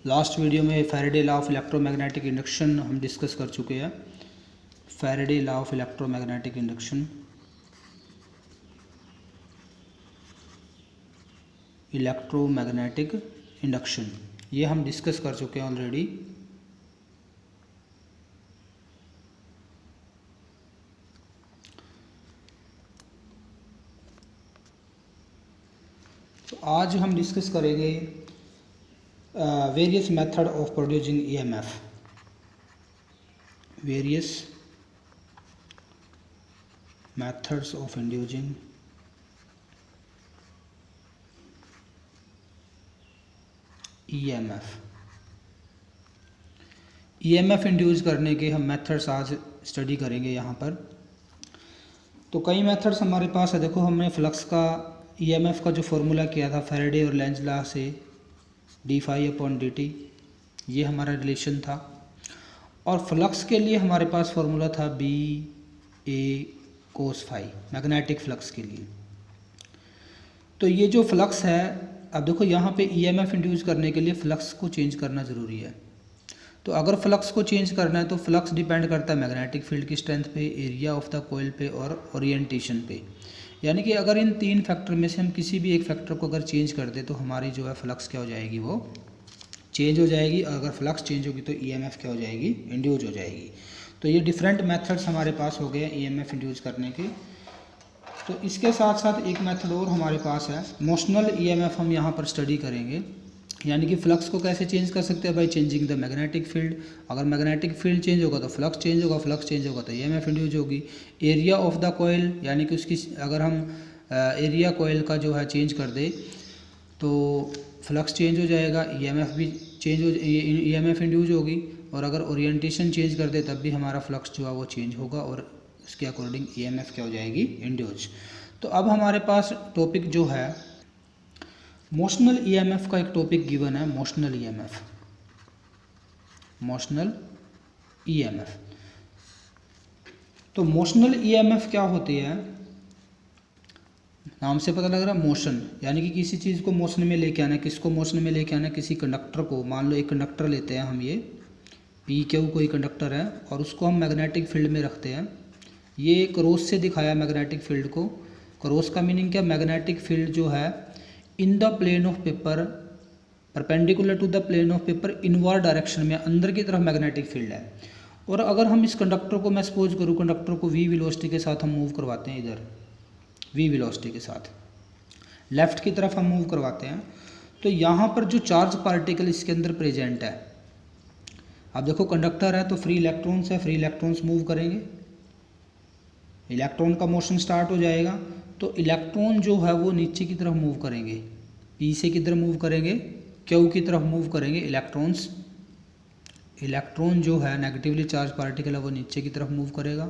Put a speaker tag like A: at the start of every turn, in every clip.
A: Last video में Faraday law of electromagnetic induction हम discuss कर चुके हैं। Faraday law of electromagnetic induction, electromagnetic induction ये हम डिस्कस कर चुके हैं ऑलरेडी। तो आज हम डिस्कस करेंगे various method of producing EMF. Various methods of inducing EMF. EMF induce करने के हम मेथड्स आज स्टडी करेंगे यहाँ पर। तो कई मेथड्स हमारे पास है। देखो, हमने फ्लक्स का ईएमएफ का जो फॉर्मूला किया था फैराडे और लेंज लॉ से, d∅/dt, ये हमारा रिलेशन था। और फ्लक्स के लिए हमारे पास फॉर्मूला था B/A cos ∅, मैग्नेटिक फ्लक्स के लिए। तो ये जो फ्लक्स है, अब देखो यहाँ पे ईएमएफ इंड्यूस करने के लिए फ्लक्स को चेंज करना ज़रूरी है। तो अगर फ्लक्स को चेंज करना है तो फ्लक्स डिपेंड करता है मैग्नेटिक फील्ड की स्ट्रेंथ पे, एरिया ऑफ द कॉइल पे और ओरिएंटेशन पे। यानी कि अगर इन तीन फैक्टर में से हम किसी भी एक फैक्टर को अगर चेंज कर दे तो हमारी जो है फ्लक्स क्या हो जाएगी, वो चेंज हो जाएगी। और अगर फ्लक्स चेंज होगी तो ईएमएफ क्या हो जाएगी, इंड्यूस हो जाएगी। तो ये डिफरेंट मेथड्स हमारे पास हो गए ईएमएफ इंड्यूस करने के। तो इसके साथ साथ एक मेथड और हमारे पास है, मोशनल ईएमएफ हम यहाँ पर स्टडी करेंगे। यानी कि फ्लक्स को कैसे चेंज कर सकते हैं, by changing the magnetic field. अगर मैग्नेटिक फील्ड चेंज होगा तो फ्लक्स चेंज होगा, फ्लक्स चेंज होगा तो ईएमएफ इंड्यूस होगी। एरिया ऑफ द कॉइल, यानी कि उसकी अगर हम एरिया कॉइल का जो है चेंज कर दे तो फ्लक्स चेंज हो जाएगा, ईएमएफ भी चेंज हो, ईएमएफ इंड्यूस होगी। और अगर ओरिएंटेशन चेंज कर दे तब भी हमारा फ्लक्स जो है वो चेंज होगा और उसके अकॉर्डिंग ईएमएफ क्या हो जाएगी, इंड्यूस। तो अब हमारे पास टॉपिक जो है मोशनल ईएमएफ का, एक टॉपिक गिवन है मोशनल ईएमएफ। मोशनल ईएमएफ, तो मोशनल ईएमएफ क्या होती है, नाम से पता लग रहा है मोशन, यानी कि किसी चीज़ को मोशन में लेके आना। किसको मोशन में लेके आना, किसी कंडक्टर को। मान लो एक कंडक्टर लेते हैं हम, ये PQ कोई कंडक्टर है और उसको हम मैग्नेटिक फील्ड में रखते हैं। ये क्रॉस से दिखाया मैग्नेटिक फील्ड को। क्रॉस का मीनिंग क्या, मैग्नेटिक फील्ड जो है in the plane of paper, perpendicular to the plane of paper, inward direction में, अंदर की तरफ मैग्नेटिक फील्ड है। और अगर हम इस कंडक्टर को, मैं सपोज करूँ कंडक्टर को V वेलोसिटी के साथ हम मूव करवाते हैं, इधर V वेलोसिटी के साथ लेफ़्ट की तरफ हम मूव करवाते हैं, तो यहाँ पर जो चार्ज पार्टिकल इसके अंदर प्रेजेंट है, अब देखो कंडक्टर है तो फ्री इलेक्ट्रॉन्स है, फ्री इलेक्ट्रॉन्स मूव करेंगे, इलेक्ट्रॉन का मोशन स्टार्ट हो जाएगा। तो इलेक्ट्रॉन जो है वो नीचे की तरफ मूव करेंगे, P से किधर मूव करेंगे, Q की तरफ मूव करेंगे इलेक्ट्रॉन्स। इलेक्ट्रॉन जो है नेगेटिवली चार्ज पार्टिकल है वो नीचे की तरफ मूव करेगा।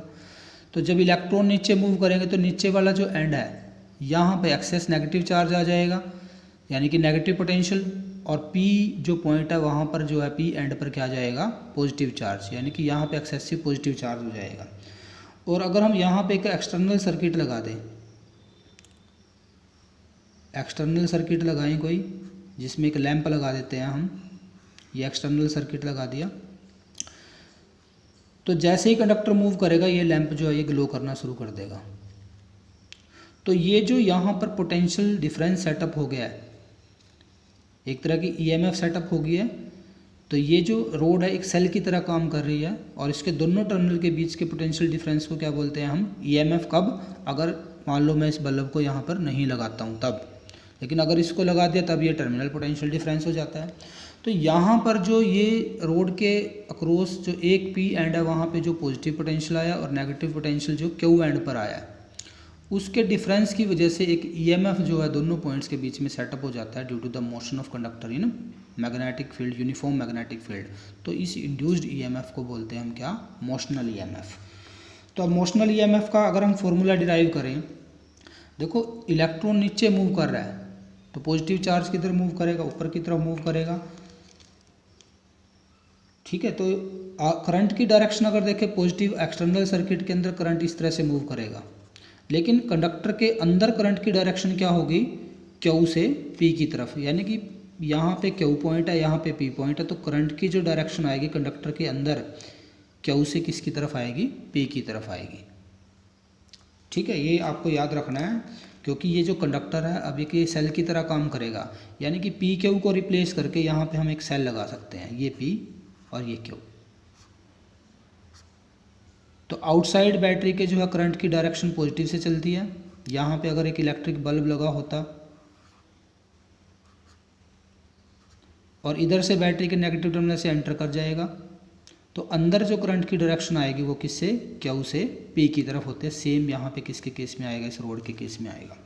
A: तो जब इलेक्ट्रॉन नीचे मूव करेंगे तो नीचे वाला जो एंड है यहाँ पे एक्सेस नेगेटिव चार्ज आ जाएगा, यानी कि नेगेटिव पोटेंशियल। और P जो पॉइंट है वहाँ पर जो है P एंड पर क्या आ जाएगा, पॉजिटिव चार्ज, यानी कि यहाँ पे एक्सेसिव पॉजिटिव चार्ज हो जाएगा। और अगर हम यहाँ पे एक एक्सटर्नल सर्किट लगा दें, एक्सटर्नल सर्किट लगाएं कोई, जिसमें एक लैंप लगा देते हैं हम, ये एक्सटर्नल सर्किट लगा दिया, तो जैसे ही कंडक्टर मूव करेगा ये लैंप जो है ये ग्लो करना शुरू कर देगा। तो ये जो यहाँ पर पोटेंशियल डिफरेंस सेटअप हो गया है, एक तरह की ईएमएफ सेटअप हो गई है। तो ये जो रोड है एक सेल की तरह काम कर रही है और इसके दोनों टर्मिनल के बीच के पोटेंशियल डिफरेंस को क्या बोलते हैं हम, ईएमएफ। कब, अगर मान लो मैं इस बल्ब को यहाँ पर नहीं लगाता हूँ तब, लेकिन अगर इसको लगा दिया तब ये टर्मिनल पोटेंशियल डिफरेंस हो जाता है। तो यहाँ पर जो ये रोड के अक्रॉस जो एक P एंड है वहाँ पे जो पॉजिटिव पोटेंशियल आया और नेगेटिव पोटेंशियल जो Q एंड पर आया है, उसके डिफरेंस की वजह से एक ईएमएफ जो है दोनों पॉइंट्स के बीच में सेटअप हो जाता है due to the motion of conductor in magnetic field, uniform magnetic field. तो इस इंड्यूस्ड ईएमएफ को बोलते हैं हम क्या, मोशनल ईएमएफ। तो अब मोशनल ईएमएफ का अगर हम फॉर्मूला डिराइव करें, देखो इलेक्ट्रॉन नीचे मूव कर रहा है तो पॉजिटिव चार्ज किधर मूव करेगा, ऊपर की तरफ मूव करेगा, ठीक है। तो करंट की डायरेक्शन अगर देखें, पॉजिटिव एक्सटर्नल सर्किट के अंदर करंट इस तरह से मूव करेगा, लेकिन कंडक्टर के अंदर करंट की डायरेक्शन क्या होगी, Q से P की तरफ, यानी कि यहाँ पे क्यू पॉइंट है, यहाँ पे पी पॉइंट है, तो करंट की जो डायरेक्शन आएगी कंडक्टर के अंदर क्यू से किसकी तरफ आएगी, पी की तरफ आएगी। ठीक है, ये आपको याद रखना है, क्योंकि ये जो कंडक्टर है अभी के सेल की तरह काम करेगा, यानी कि पी क्यू को रिप्लेस करके यहाँ पे हम एक सेल लगा सकते हैं, ये पी और ये क्यू। तो आउटसाइड बैटरी के जो है करंट की डायरेक्शन पॉजिटिव से चलती है। यहाँ पे अगर एक इलेक्ट्रिक बल्ब लगा होता और इधर से बैटरी के नेगेटिव टर्मिनल से एंटर कर जाएगा, तो अंदर जो करंट की डायरेक्शन आएगी वो किससे, क्यू से पी की तरफ होते हैं। सेम यहाँ पे किसके केस में आएगा, इस रोड के केस में आएगा।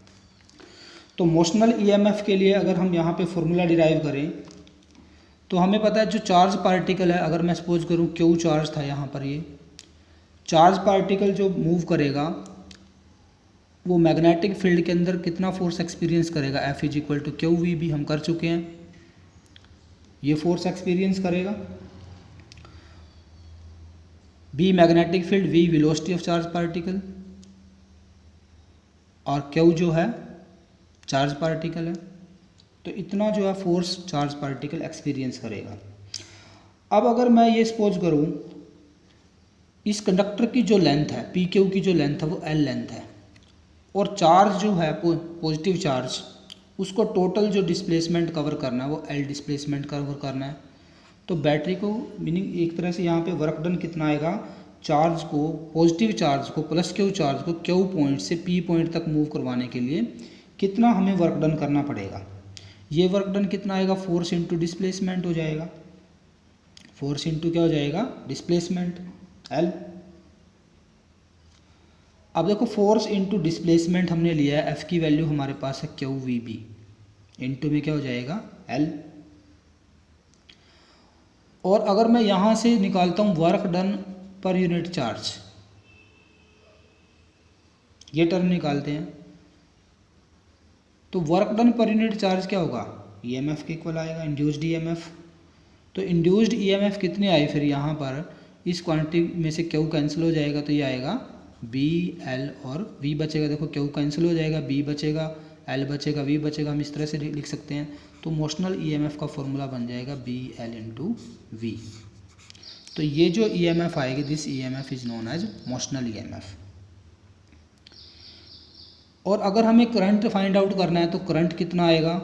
A: तो मोशनल ईएमएफ के लिए अगर हम यहाँ पे फॉर्मूला डिराइव करें तो हमें पता है जो चार्ज पार्टिकल है, अगर मैं सपोज करूँ क्यू चार्ज था यहाँ पर, ये चार्ज पार्टिकल जो मूव करेगा वो मैग्नेटिक फील्ड के अंदर कितना फोर्स एक्सपीरियंस करेगा, F is equal to q v भी हम कर चुके हैं, ये फोर्स एक्सपीरियंस करेगा। B magnetic field, v velocity of charge particle, और क्यू जो है चार्ज पार्टिकल है। तो इतना जो है फोर्स चार्ज पार्टिकल एक्सपीरियंस करेगा। अब अगर मैं ये सपोज करूँ इस कंडक्टर की जो लेंथ है, पी क्यू की जो लेंथ है वो एल लेंथ है, और चार्ज जो है पॉजिटिव चार्ज, उसको टोटल जो डिस्प्लेसमेंट कवर करना है वो एल डिस्प्लेसमेंट कवर करना है। तो बैटरी को मीनिंग एक तरह से यहाँ पे वर्क डन कितना आएगा, चार्ज को, पॉजिटिव चार्ज को, प्लस क्यू चार्ज को क्यू पॉइंट से पी पॉइंट तक मूव करवाने के लिए कितना हमें वर्क डन करना पड़ेगा। ये वर्क डन कितना आएगा, फोर्स इंटू डिस्प्लेसमेंट हो जाएगा। फोर्स इंटू क्या हो जाएगा, डिस्प्लेसमेंट एल। अब देखो फोर्स इंटू डिस्प्लेसमेंट हमने लिया है, एफ की वैल्यू हमारे पास है क्यू वी बी, इंटू में क्या हो जाएगा एल। और अगर मैं यहाँ से निकालता हूँ work done per unit charge, ये टर्म निकालते हैं, तो work done per unit charge क्या होगा, ईएमएफ के इक्वल आएगा, इंड्यूस्ड ईएमएफ। तो इंड्यूस्ड ईएमएफ कितने आई, फिर यहाँ पर इस क्वांटिटी में से क्यू कैंसिल हो जाएगा, तो ये आएगा बी एल और वी बचेगा। देखो क्यू कैंसिल हो जाएगा, बी बचेगा, एल बचेगा, वी बचेगा, हम इस तरह से लिख सकते हैं। तो मोशनल ईएमएफ का फॉर्मूला बन जाएगा बी एल इंटू वी। तो ये जो ईएमएफ आएगी, this EMF is known as motional EMF. और अगर हमें करंट फाइंड आउट करना है तो करंट कितना आएगा,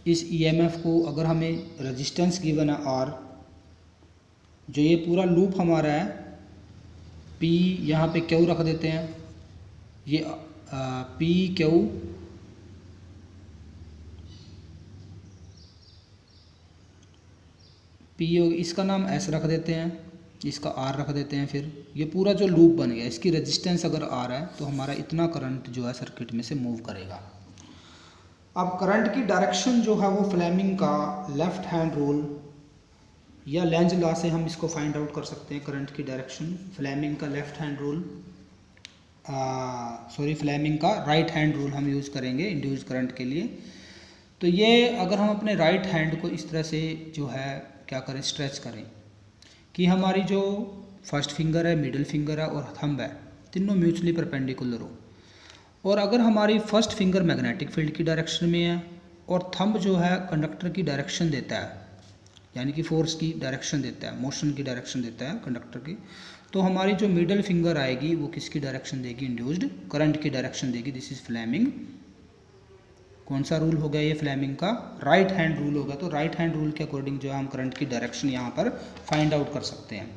A: इस ईएमएफ को अगर हमें रेजिस्टेंस गिवन है आर, जो ये पूरा लूप हमारा है, पी यहाँ पे क्यू रख देते हैं, ये पी क्यू पी, इसका नाम एस रख देते हैं, इसका आर रख देते हैं। फिर ये पूरा जो लूप बन गया, इसकी रेजिस्टेंस अगर आर है तो हमारा इतना करंट जो है सर्किट में से मूव करेगा। अब करंट की डायरेक्शन जो है वो फ्लेमिंग का लेफ्ट हैंड रूल या लेंज लॉ से हम इसको फाइंड आउट कर सकते हैं। करंट की डायरेक्शन फ्लेमिंग का लेफ्ट हैंड रूल, फ्लेमिंग का राइट हैंड रूल हम यूज़ करेंगे इंड्यूस करंट के लिए। तो ये अगर हम अपने राइट हैंड को इस तरह से जो है क्या करें, स्ट्रेच करें कि हमारी जो फर्स्ट फिंगर है, मिडिल फिंगर है और थंब है, तीनों म्यूचुअली परपेंडिकुलर हो। और अगर हमारी फर्स्ट फिंगर मैग्नेटिक फील्ड की डायरेक्शन में है और थंब जो है कंडक्टर की डायरेक्शन देता है, यानी कि फोर्स की डायरेक्शन देता है, मोशन की डायरेक्शन देता है कंडक्टर की, तो हमारी जो मिडल फिंगर आएगी वो किसकी डायरेक्शन देगी, इंड्यूस्ड करंट की डायरेक्शन देगी। दिस इज फ्लेमिंग, कौन सा रूल हो गया ये, फ्लेमिंग का राइट हैंड रूल होगा। तो राइट हैंड रूल के अकॉर्डिंग जो है हम करंट की डायरेक्शन यहाँ पर फाइंड आउट कर सकते हैं।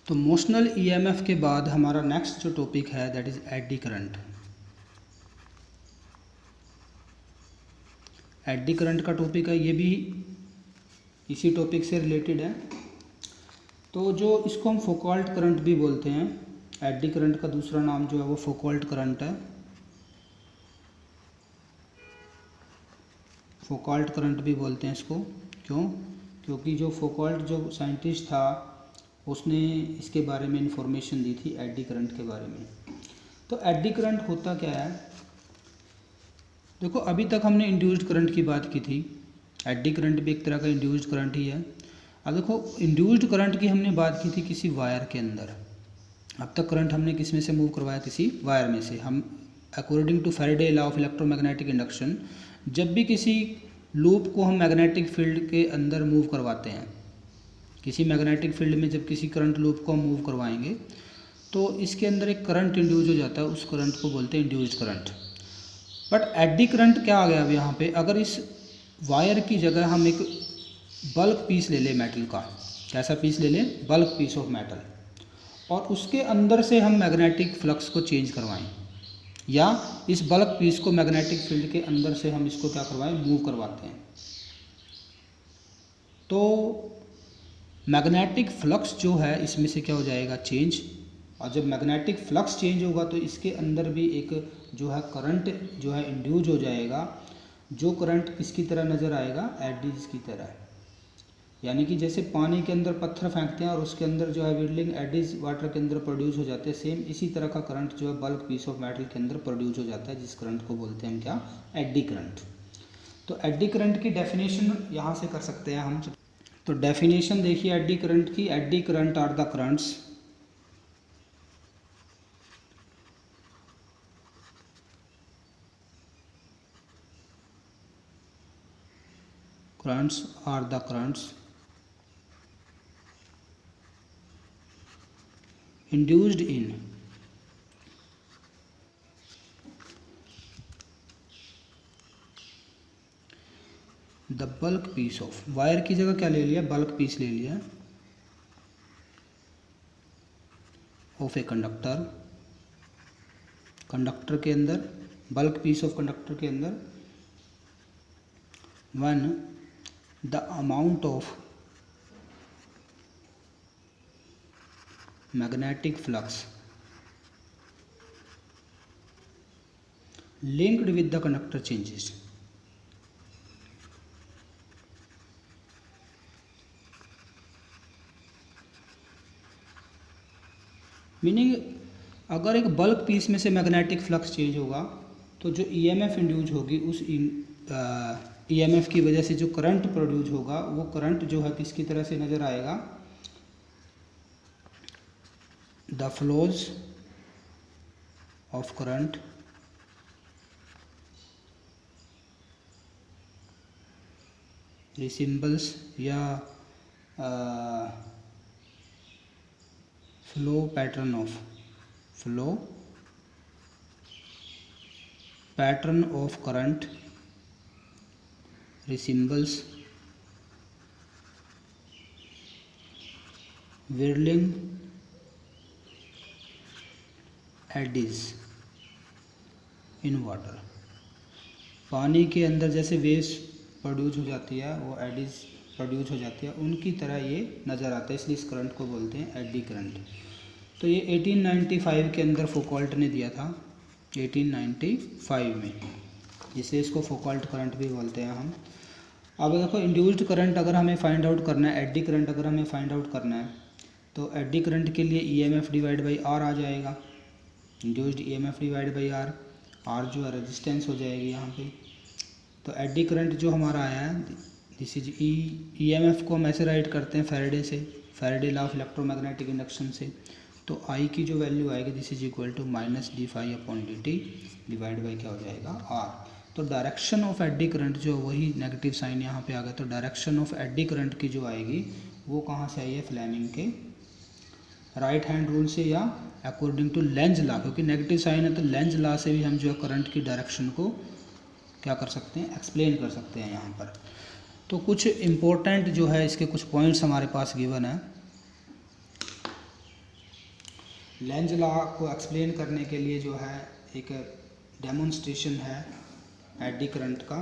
A: तो मोशनल ईएमएफ के बाद हमारा नेक्स्ट जो टॉपिक है that is eddy current. Eddy current का टॉपिक है, ये भी इसी टॉपिक से रिलेटेड है। तो जो इसको हम फोकॉल्ट करंट भी बोलते हैं, एडी करंट का दूसरा नाम जो है वो फोकॉल्ट करंट है। फोकॉल्ट करंट भी बोलते हैं इसको, क्यों, क्योंकि जो फोकॉल्ट जो साइंटिस्ट था उसने इसके बारे में इंफॉर्मेशन दी थी, एडी करंट के बारे में। तो एडी करंट होता क्या है, देखो अभी तक हमने इंड्यूस्ड करंट की बात की थी, एडी करंट भी एक तरह का इंड्यूस्ड करंट ही है। अब देखो इंड्यूस्ड करंट की हमने बात की थी किसी वायर के अंदर, अब तक करंट हमने किस में से मूव करवाया, किसी वायर में से। हम according to Faraday law of electromagnetic induction, जब भी किसी लूप को हम मैग्नेटिक फील्ड के अंदर मूव करवाते हैं, किसी मैग्नेटिक फील्ड में जब किसी करंट लूप को हम मूव करवाएंगे तो इसके अंदर एक करंट इंड्यूस हो जाता है, उस करंट को बोलते हैं induced current. But eddy current क्या आ गया अब यहाँ पे, अगर इस वायर की जगह हम एक बल्क पीस ले लें मेटल का, कैसा पीस ले लें, बल्क पीस ऑफ मेटल, और उसके अंदर से हम मैग्नेटिक फ्लक्स को चेंज करवाएं, या इस बल्क पीस को मैग्नेटिक फील्ड के अंदर से हम इसको क्या करवाएं, मूव करवाते हैं, तो मैग्नेटिक फ्लक्स जो है इसमें से क्या हो जाएगा, चेंज। और जब मैग्नेटिक फ्लक्स चेंज होगा तो इसके अंदर भी एक जो है करंट जो है इंड्यूस हो जाएगा, जो करंट किसकी तरह नज़र आएगा, एडीज की तरह। यानी कि जैसे पानी के अंदर पत्थर फेंकते हैं और उसके अंदर जो है विरलिंग एडीज वाटर के अंदर प्रोड्यूस हो जाते हैं, सेम इसी तरह का करंट जो है बल्क पीस ऑफ मेटल के अंदर प्रोड्यूस हो जाता है, जिस करंट को बोलते हैं हम क्या, एडी करंट। तो एडी करंट की डेफिनेशन यहाँ से कर सकते हैं हम। तो डेफिनेशन देखिए एडी करंट की, eddy current are the currents are the currents induced in the bulk piece of, वायर की जगह क्या ले लिया, बल्क पीस ले लिया, ऑफ ए कंडक्टर, कंडक्टर के अंदर, बल्क पीस ऑफ कंडक्टर के अंदर, when the amount of magnetic flux linked with the conductor changes। Meaning अगर एक बल्क पीस में से मैग्नेटिक फ्लक्स चेंज होगा तो जो ईएमएफ इंड्यूस होगी, उस ईएमएफ की वजह से जो करंट प्रोड्यूस होगा वो करंट जो है किसकी तरह से नज़र आएगा, द फ्लोज ऑफ करंट रिसिम्बल्स या flow pattern of current resembles whirling eddies in water। पानी के अंदर जैसे वेव्स प्रोड्यूस हो जाती है, वो एडीज प्रोड्यूस हो जाती है, उनकी तरह ये नज़र आता है, इसलिए इस करंट को बोलते हैं एडी करंट। तो ये 1895 के अंदर फौकॉल्ट ने दिया था, 1895 में, जिसे इसको फौकॉल्ट करंट भी बोलते हैं हम। अब देखो इंड्यूस्ड करंट अगर हमें फाइंड आउट करना है, एडी करंट अगर हमें फाइंड आउट करना है, तो एडी करंट के लिए ईएमएफ डिवाइड बाई आर आ जाएगा, induced EMF divide by R, R जो है रेजिस्टेंस हो जाएगी यहाँ पे। तो एडी करंट जो हमारा आया है, दिस इज ईएमएफ को हम ऐसे राइट करते हैं फैराडे से, Faraday law of electromagnetic induction से। तो आई की जो वैल्यू आएगी this is equal to -d∅/dt divide by क्या हो जाएगा, आर। तो डायरेक्शन ऑफ एडी करंट जो वही नेगेटिव साइन यहाँ पे आ गया, तो डायरेक्शन ऑफ एडी करंट की जो आएगी वो कहाँ से आई है, फ्लेमिंग के राइट हैंड रूल से या अकॉर्डिंग टू लेंज लॉ, क्योंकि नेगेटिव साइन है तो लेंज लॉ से भी हम जो है करंट की डायरेक्शन को क्या कर सकते हैं, एक्सप्लेन कर सकते हैं यहाँ पर। तो कुछ इम्पोर्टेंट जो है इसके कुछ पॉइंट्स हमारे पास गिवन है। लेंज लॉ को एक्सप्लेन करने के लिए जो है एक डेमोन्स्ट्रेशन है एडी करंट का,